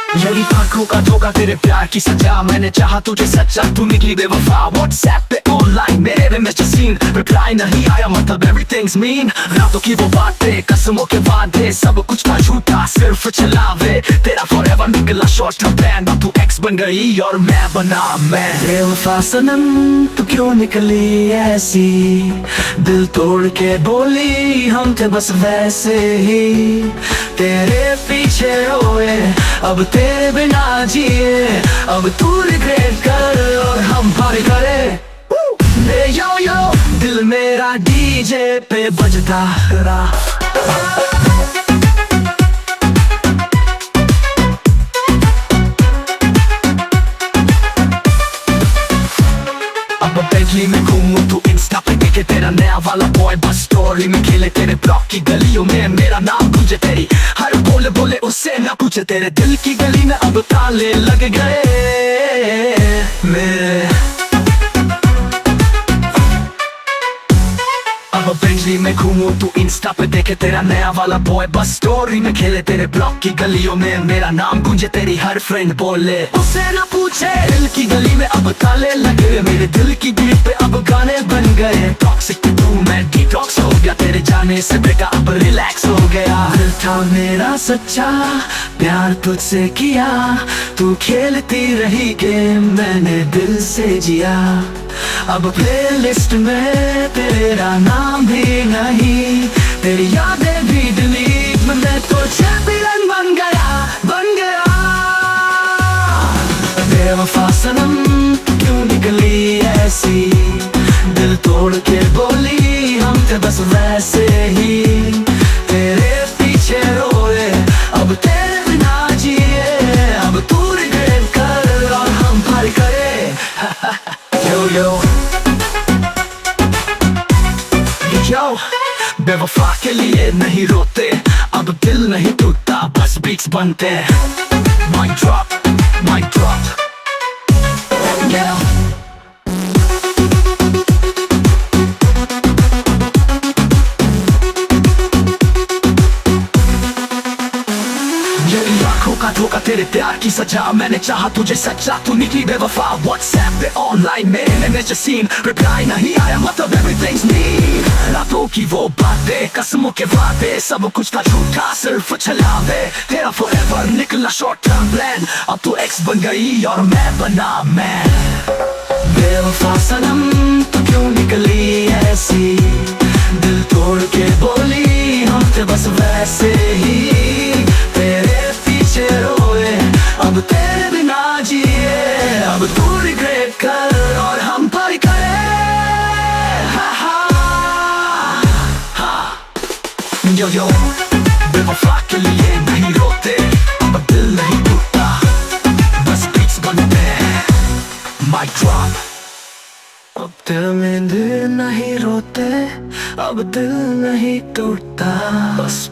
मेरी आंखों का धोखा तेरे प्यार की सजा, मैंने चाहा तुझे सच्चा, तू निकली बेवफा। व्हाट्सएप पे ऑनलाइन मेरे में मिस्टर सीन, रिप्लाई नहीं आया मतलब एवरीथिंग्स मीन। रातों की वो बातें, कसमों के वादे, सब कुछ था झूठा सिर्फ छलावे। तेरा फॉरएवर निकला शॉर्ट टर्म प्लान, अब तू एक्स बन गई और मैं बना मैं। बेवफा सनम तू क्यों निकली ऐसी, दिल तोड़ के बोली हम थे बस वैसे ही। तेरे पीछे रोए अब तेरे बिना जिए, अब तू रिग्रेट कर और हम पार्टी करे। यो यो दिल मेरा डीजे पे बजता रहा। अब बेंटली में घूमूं तू इंस्टा पे देखे तेरा नया वाला बॉय, बस स्टोरी में खेले तेरे ब्लॉक की गलियों में, मेरा नाम गूंजे तेरी हर बोले बोले उससे ना पूछे। तेरे दिल की गली में अब ताले लग गए मेरे। अब बेंटली में घूमूं तू इंस्टा पे देखे तेरा नया वाला बॉय, बस स्टोरी में खेले तेरे ब्लॉक की गलियों में, मेरा नाम गूंजे तेरी हर फ्रेंड बोले उससे ना पूछे। दिल की गली में अब ताले लगे मेरे दिल की बीट पे अब गाने बन गए। टॉक्सिक तू मैं डिटॉक्स हो गया तेरे जाने से बेटा, अब रिलैक्स हो गया। दिल था मेरा सच्चा प्यार तुझसे किया, तू खेलती रही गेम मैंने दिल से जिया। अब प्लेलिस्ट में तेरा नाम भी नहीं, तेरी यादें भी डिलीट, मैं तो चैंपियन बन गया बन गया। बेवफा सनम क्यों निकली ऐसी, दिल तोड़ के बोली हम थे बस वैसे ही। तेरे पीछे रोए अब तेरे बिना जिए, अब तू रिग्रेट कर और हम पार्टी करे। यो यो यो बेवफा के लिए नहीं रोते, अब दिल नहीं टूटता बस बीट्स बनते। माइक ड्रॉप माइक ड्रॉप का धोखा तेरे प्यार की सजा, मैंने चाहा तुझे सच्चा, तू निकली बेवफा। व्हाट्सएप पे ऑनलाइन मेरे में सीन, रिप्लाई नहीं आया मतलब एवरीथिंग्स मीन। रातों की वो बातें, कसमों के वादे, सब कुछ था झूठा सिर्फ छलावे। तेरा फॉरएवर निकला शॉर्ट टर्म प्लान, अब तू एक्स बन गई और मैं बना मैं। बेवफा सनम तू क्यों निकली ऐसी, दिल तोड़ के बोली हम थे बस वैसे ही। तेरे रोए अब तेरे बिना जिए, अब तू रिग्रेट कर और हम पार्टी करे। यो यो बेवफा के लिए नहीं रोते, अब दिल नहीं टूटता बस बीट्स बनते। माइक ड्रॉप अब दिल में दिल नहीं रोते, अब दिल नहीं टूटता बस